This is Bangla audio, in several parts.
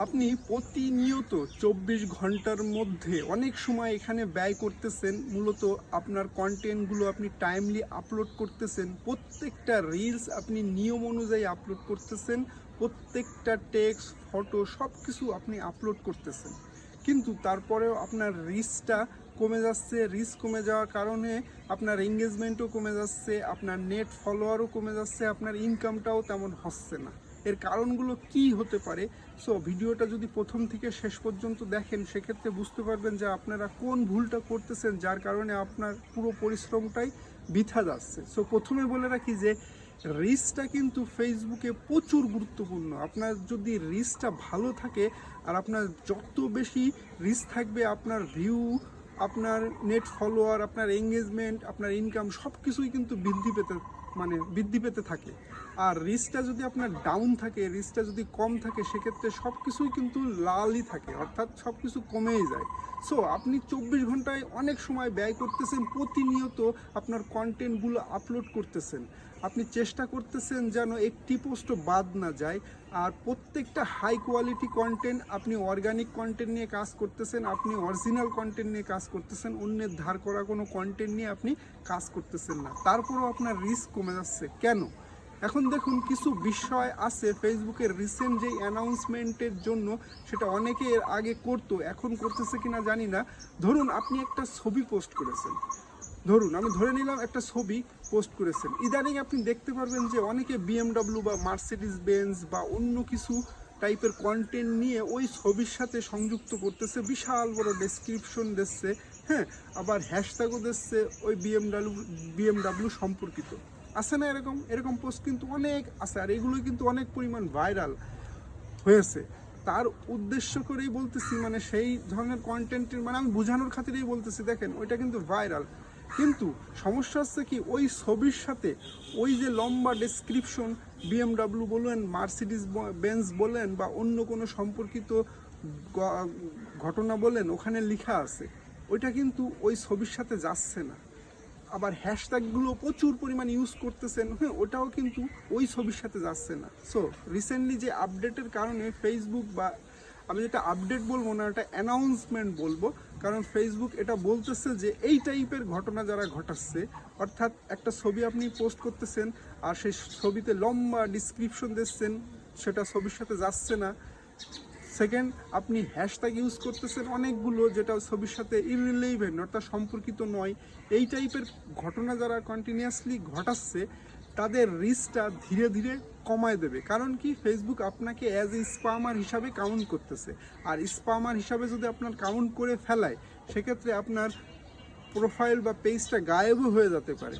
আপনি প্রতিনিয়ত ২৪ ঘন্টার মধ্যে অনেক সময় এখানে ব্যয় করতেছেন। মূলত আপনার কন্টেন্টগুলো আপনি টাইমলি আপলোড করতেছেন, প্রত্যেকটা রিলস আপনি নিয়ম অনুযায়ী আপলোড করতেছেন, প্রত্যেকটা টেক্সট ফটো সব কিছু আপনি আপলোড করতেছেন, কিন্তু তারপরেও আপনার রিচটা কমে যাচ্ছে। রিচ কমে যাওয়ার কারণে আপনার এঙ্গেজমেন্টও কমে যাচ্ছে, আপনার নেট ফলোয়ারও কমে যাচ্ছে, আপনার ইনকামটাও তেমন হচ্ছে না। এর কারণগুলো কি হতে পারে? সো ভিডিওটা যদি প্রথম থেকে শেষ পর্যন্ত দেখেন, সেক্ষেত্রে বুঝতে পারবেন যে আপনারা কোন ভুলটা করতেছেন, যার কারণে আপনার পুরো পরিশ্রমটাই বৃথা যাচ্ছে। সো প্রথমে বলে রাখি যে রিচটা কিন্তু ফেসবুকে প্রচুর গুরুত্বপূর্ণ। আপনার যদি রিচটা ভালো থাকে, আর আপনার যত বেশি রিচ থাকবে, আপনার ভিউ, আপনার নেট ফলোয়ার, আপনার এঙ্গেজমেন্ট, আপনার ইনকাম সব কিছুই কিন্তু বৃদ্ধি পেতে থাকে। আর রিচটা যদি আপনার ডাউন থাকে, রিচটা যদি কম থাকে, সেক্ষেত্রে সব কিছুই কিন্তু লালই থাকে, অর্থাৎ সব কিছু কমেই যায়। সো আপনি ২৪ ঘন্টায় অনেক সময় ব্যয় করতেছেন, প্রতিনিয়ত আপনার কন্টেন্টগুলো আপলোড করতেছেন, আপনি চেষ্টা করতেছেন যেন একটি পোস্টও বাদ না যায়, আর প্রত্যেকটা হাই কোয়ালিটি কন্টেন্ট, আপনি অর্গানিক কন্টেন্ট নিয়ে কাজ করতেছেন, আপনি অরিজিনাল কন্টেন্ট নিয়ে কাজ করতেছেন, অন্যের ধার করা কোনো কন্টেন্ট নিয়ে আপনি কাজ করতেছেন না, তারপরেও আপনার রিস্ক কমে যাচ্ছে কেন? এখন দেখুন, কিছু বিষয় আছে ফেসবুকের রিসেন্ট যেই অ্যানাউন্সমেন্টের জন্য, সেটা অনেকে এর আগে করতো, এখন করতেছে কিনা জানি না। ধরুন আপনি একটা ছবি পোস্ট করেছেন, ধরুন আমি ধরে নিলাম একটা ছবি পোস্ট করেছেন, ইদানিং আপনি দেখতে পারবেন যে অনেকে বিএমডাব্লিউ বা মার্সিডিজ বেঞ্জ বা অন্য কিছু টাইপের কন্টেন্ট নিয়ে ওই ছবির সাথে সংযুক্ত করতেছে, বিশাল বড় ডেসক্রিপশন দিচ্ছে, হ্যাঁ, আবার হ্যাশট্যাগও দিচ্ছে ওই বিএমডাব্লিউ সম্পর্কিত। আছে না এরকম এরকম পোস্ট কিন্তু অনেক আছে, আর এগুলোই কিন্তু অনেক পরিমাণ ভাইরাল হয়েছে। তার উদ্দেশ্য করেই বলতেছি, মানে সেই ধরনের কন্টেন্টের, মানে আমি বোঝানোর খাতিরেই বলতেছি, দেখেন ওইটা কিন্তু ভাইরাল, কিন্তু সমস্যা হচ্ছে কি, ওই ছবির সাথে ওই যে লম্বা ডেসক্রিপশন, বিএমডাব্লিউ বলেন, মার্সিডিজ বেঞ্জ বলেন, বা অন্য কোনো সম্পর্কিত ঘটনা বলেন, ওখানে লেখা আছে, ওইটা কিন্তু ওই ছবির সাথে যাচ্ছে না। আবার হ্যাশট্যাগুলো প্রচুর পরিমাণ ইউজ করতেছেন, হ্যাঁ, ওটাও কিন্তু ওই ছবির সাথে যাচ্ছে না। সো রিসেন্টলি যে আপডেটের কারণে ফেসবুক, বা আমি যেটা আপডেট বলবো না, এটা অ্যানাউন্সমেন্ট বলবো, কারণ ফেসবুক এটা বলতেছে যে এই টাইপের ঘটনা যারা ঘটাচ্ছে, অর্থাৎ একটা ছবি আপনি পোস্ট করতেছেন, আর সেই ছবিতে লম্বা ডিসক্রিপশন দিচ্ছেন, সেটা ছবির সাথে যাচ্ছে না। সেকেন্ড, আপনি হ্যাশট্যাগ ইউজ করতেছেন অনেকগুলো, যেটা ছবির সাথে ইররিলেভেন্ট, অর্থাৎ সম্পর্কিত নয়। এই টাইপের ঘটনা যারা কন্টিনিউয়াসলি ঘটাচ্ছে, তাদের রিচটা ধীরে ধীরে কমায় দেবে। কারণ কি, ফেসবুক আপনাকে অ্যাজ এ স্পামার হিসাবে কাউন্ট করতেছে, আর স্পামার হিসাবে যদি আপনার কাউন্ট করে ফেলায়, সেক্ষেত্রে আপনার প্রোফাইল বা পেজটা গায়েবও হয়ে যেতে পারে,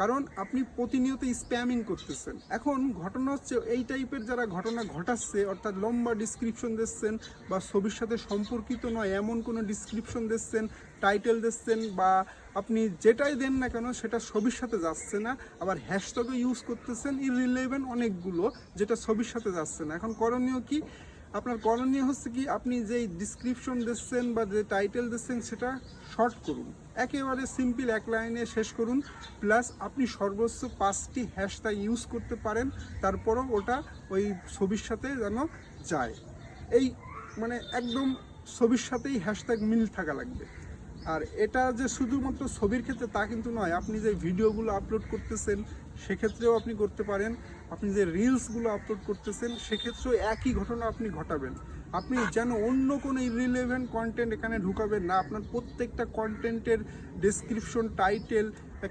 কারণ আপনি প্রতিনিয়ত স্প্যামিং করতেছেন। এখন ঘটনা হচ্ছে, এই টাইপের যারা ঘটনা ঘটাচ্ছে, অর্থাৎ লম্বা ডিসক্রিপশন দিচ্ছেন, বা ছবির সাথে সম্পর্কিত নয় এমন কোনো ডিসক্রিপশন দিচ্ছেন, টাইটেল দিচ্ছেন, বা আপনি যেটাই দেন না কেন সেটা ছবির সাথে যাচ্ছে না, আবার হ্যাশট্যাগও ইউজ করতেছেন ইররিলেভেন্ট অনেকগুলো, যেটা ছবির সাথে যাচ্ছে না। এখন করণীয় কি? আপনার করণীয় হচ্ছে কি, আপনি যেই ডিসক্রিপশন দিচ্ছেন বা যে টাইটেল দিচ্ছেন, সেটা শর্ট করুন, একেবারে সিম্পল এক লাইনে শেষ করুন, প্লাস আপনি সর্বোচ্চ 5টি হ্যাশট্যাগ ইউজ করতে পারেন, তারপরও ওটা ওই ছবির সাথে যেন যায়। এই মানে একদম ছবির সাথেই হ্যাশট্যাগ মিল থাকা লাগবে। আর এটা যে শুধুমাত্র ছবির ক্ষেত্রে তা কিন্তু নয়, আপনি যে ভিডিওগুলো আপলোড করতেছেন সেক্ষেত্রেও আপনি করতে পারেন, আপনি যে রিলসগুলো আপলোড করতেছেন সেক্ষেত্রেও একই ঘটনা আপনি ঘটাবেন। আপনি যেন অন্য কোনো ইররিলেভেন্ট কন্টেন্ট এখানে ঢুকাবেন না, আপনার প্রত্যেকটা কন্টেন্টের ডেসক্রিপশন, টাইটেল,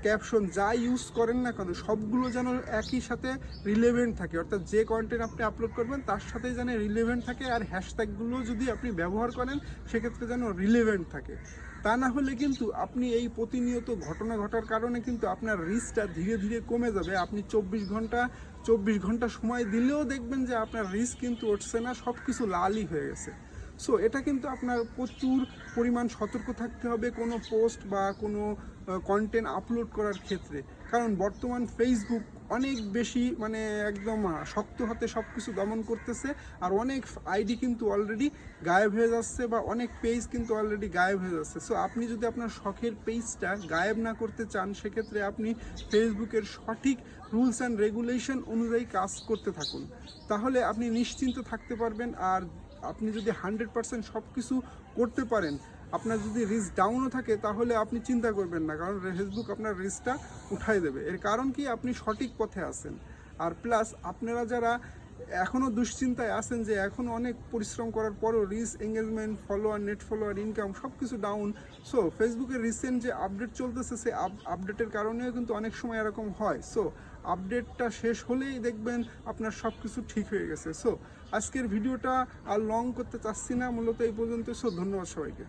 ক্যাপশন যা ইউজ করেন না কেন, সবগুলো যেন একই সাথে রিলেভেন্ট থাকে, অর্থাৎ যে কন্টেন্ট আপনি আপলোড করবেন তার সাথেই যেন রিলেভেন্ট থাকে, আর হ্যাশট্যাগুলো যদি আপনি ব্যবহার করেন সেক্ষেত্রে যেন রিলেভেন্ট থাকে। তা না হলে কিন্তু আপনি এই প্রতিনিয়ত ঘটনা ঘটার কারণে কিন্তু আপনার রিচটা ধীরে ধীরে কমে যাবে। আপনি 24 ঘন্টা সময় দিলেও দেখবেন যে আপনার রিচ কিন্তু উঠছে না, সব কিছু লালই হয়ে গেছে। সো এটা কিন্তু আপনার প্রচুর পরিমাণ সতর্ক থাকতে হবে কোনো পোস্ট বা কোনো কন্টেন্ট আপলোড করার ক্ষেত্রে, কারণ বর্তমান ফেসবুক অনেক বেশি মানে একদম শক্ত হাতে সব কিছু দমন করতেছে, আর অনেক আইডি কিন্তু অলরেডি গায়েব হয়ে যাচ্ছে বা অনেক পেজ কিন্তু অলরেডি গায়েব হয়ে যাচ্ছে। সো আপনি যদি আপনার শখের পেজটা গায়েব না করতে চান, সেক্ষেত্রে আপনি ফেসবুকের সঠিক রুলস অ্যান্ড রেগুলেশন অনুযায়ী কাজ করতে থাকুন, তাহলে আপনি নিশ্চিন্ত থাকতে পারবেন। আর আপনি যদি 100% সব কিছু করতে পারেন, আপনার যদি রিস্ক ডাউনও থাকে, তাহলে আপনি চিন্তা করবেন না, কারণ ফেসবুক আপনার রিস্কটা উঠাই দেবে। এর কারণ কি, আপনি সঠিক পথে আছেন। আর প্লাস আপনারা যারা এখনও দুশ্চিন্তায় আছেন যে এখনও অনেক পরিশ্রম করার পরও reach, engagement, follower, net follower, income সব কিছু ডাউন, সো ফেসবুকের রিসেন্ট যে আপডেট চলতেছে, সেই আপডেটের কারণেও কিন্তু অনেক সময় এরকম হয়। সো আপডেটটা শেষ হলেই দেখবেন আপনার সব কিছু ঠিক হয়ে গেছে। সো আজকের ভিডিওটা আর লং করতে চাচ্ছি না, মূলত এই পর্যন্ত। সো ধন্যবাদ সবাইকে।